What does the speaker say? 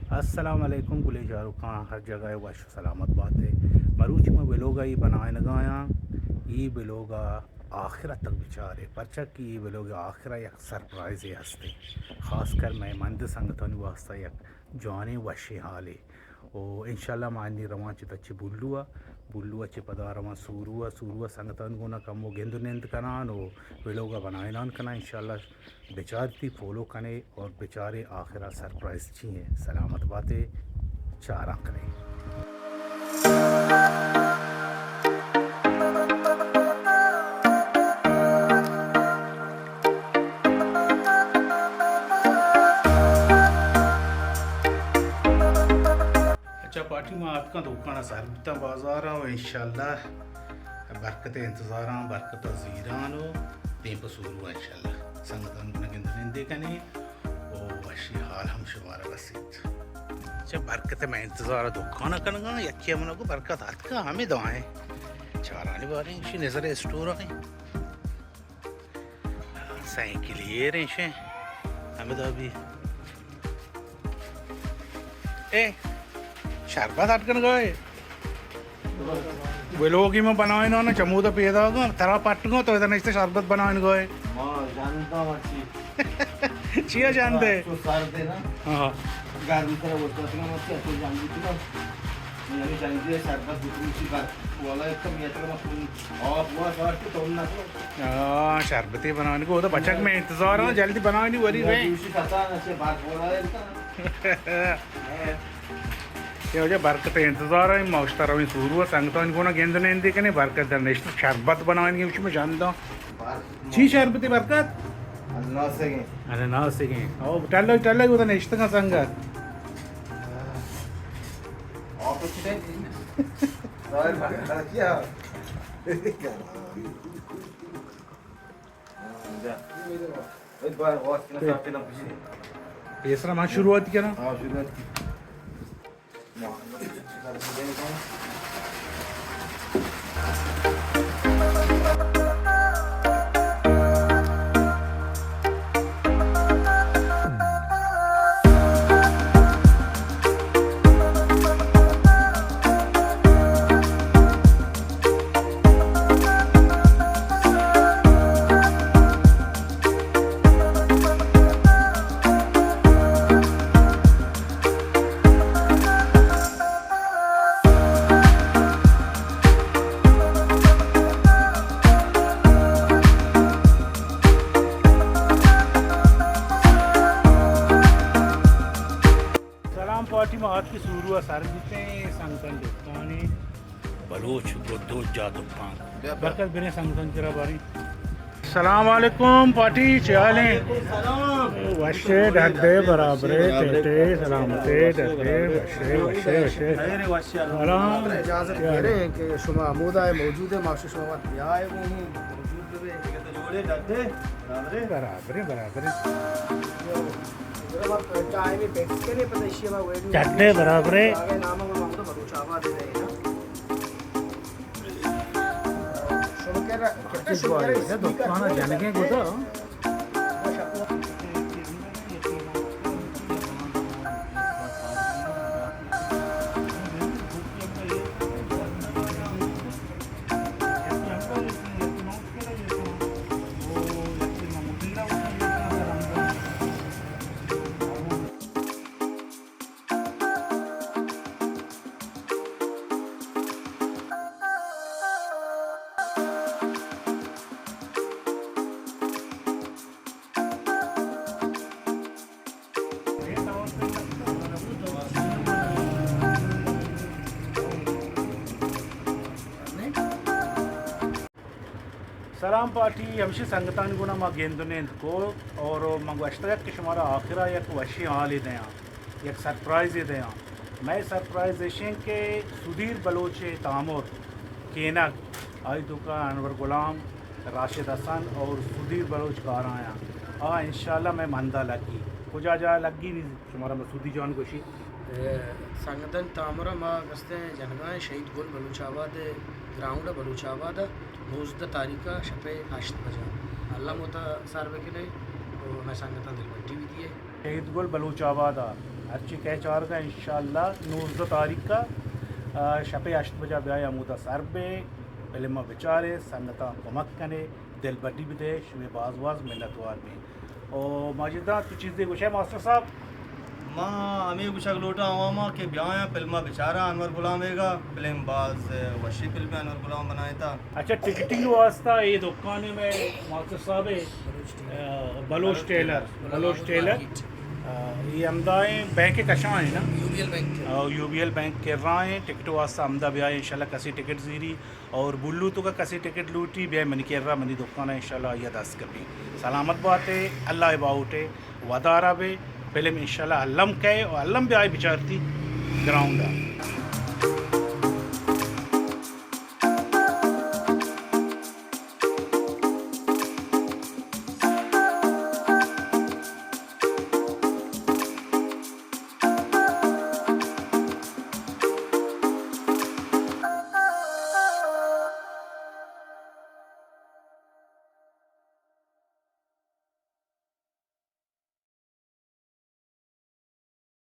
अस्सलाम वालेकुम गुले जारुकां हर जगह वश सलामत बात है मरूच में बिलोगा ये बनाए नगाया ये बिलोगा आखिर तक बेचारे परचा की ये बिलोग आखिर एक सरप्राइज हस्ते खासकर मैं मंद संगतन वास्ता एक जाने वशे हाले ओ इंशाल्लाह मानी रवा चितच्ची बुल्लुआ चे पदा रवा सूरुआ संगतन गुना कम वो गेंद नेंद कनान ओ बिलोगा बनाए नान कना इंशाल्लाह बेचारती फॉलो कने और बेचारे आखिरा सरप्राइज चाहिए सलामत बातें चारा करें। अच्छा पार्टी में आपका दुकान सरबता बाजार हो इंशाल्लाह बरकत इंतज़ार बरकत ज़ीरान हो तें पसूर हुआ इंशाल्लाह संगतन नगिंदे कने ओ वशी हाल हम शुमार रसीद अच्छा बरकत में इंतज़ार दुकान कनगा यक्की हम लोग बरकत हाथ का हमें दवाएं चारानी बारे इसी नज़र स्टोर आए साइकिल ये रेशे हमें तो अभी ए शरबत अटकन गए वे लोग ही में बनाए ना चमू तो पिए था तेरा पट्टूंगा तो इधर नहीं शरबत बनाए गए जानता हूँ अच्छी चिया जानते तो सार देना हाँ घर भी तरह वो तो मत तो जानती थी ना मैं जानती है शरबत दूसरी बात वाला एक तो मैं तो मत और वो सार तो ना तो शरबती बनाने को तो बचक में इंतजार है जल्दी बनाने नहीं वरी रे दूसरी खाता अच्छे बात बोल रहा है ये वजह बरकत इंतजार है मौश्तर में सूरू संगतों इनको ना गेंद ने इंदी कने बरकत दरनेश शरबत बनाने के में जानता छी शरबती बरकत अल्लाह से अरे ना से के ओ टल्लो वो तो नेश्त का संगत और कुछ नहीं सर बता क्या एक बार वॉच के साथ ना पूछिए तीसरा माह शुरुआत किया ना हां शुरुआत की पार्टी में हाथ की सूरू सर जीते संगतन दुकानी बलोच गुद्दो जा दुकान बरकत बिने संगतन जरा बारी सलाम वालेकुम पार्टी चाले वशे ढड्डे बराबरे टेटे सलामते ढड्डे वशे वशे वशे सलाम इजाजत दे रहे हैं कि शुमा आमोदा है मौजूद है माशा शुमा दिया है वो मौजूद है कि तो जोड़े डड्डे बराबरे बराबरे चाय में पैक्स के लिए पता है वो ढड्डे बराबरे आगे नाम हम तो बलूचावा दे रहे हैं ना शुक्र दुकान जाने को तो सलाम पार्टी हमेशा संगतान गुना मा गेंदने को और मंग वश्तक के शुमारा आखिरा एक वशी हाल ही दया एक सरप्राइज ही दया मैं सरप्राइज देशें के सुधीर बलोचे तामुर केनक आई दुका अनवर गुलाम राशिद हसन और सुधीर बलोच कार आया इंशाल्लाह मैं मंदा लगी कुजा जा लगी नहीं शुमारा मसूदी जान गोशी संगतन तामुरा मा गस्ते जनगाए शहीद गुल बलूचाबाद ग्राउंड बलूचाबाद 19 तारीख शपे 8 बजे अल्लाह मोता सार के लिए मैं संगतन दिल बैठी हुई थी शहीद गुल बलूचाबाद हरची कह चार का इंशाल्लाह 19 तारीख का शपे 8 बजे ब्याह अमूदा सरबे फिल्म बेचारे संगता कमक्कने दिल बड्डी बिदे शुमे बाजवाज मिन्नतवार में और माजिदा तो चीज़ दे गुशे मास्टर साहब माँ अमी गुशक लोटा आवामा के ब्याह फिल्मा बेचारा अनवर गुलामेगा फिल्म बाज वशी फिल्म अनवर गुलाम बनाया था। अच्छा टिकटिंग वास्ता ये दुकान में मास्टर साहब बलोच टेलर ये अमदाए बैंक कशा है ना यूबीएल बैंक यूबीएल बैंक के राय टिकट वास्ता अमदा ब्याह इंशाल्लाह कसी टिकट जीरी और बुल्लू तो का कसी टिकट लूटी ब्याह मनी के रा मनी दुकान है इंशाल्लाह ये दस कभी सलामत बात है अल्लाह बाउटे वदारा बे फिल्म इंशाल्लाह अल्लम कहे और अल्लम ब्याह बिचारती ग्राउंड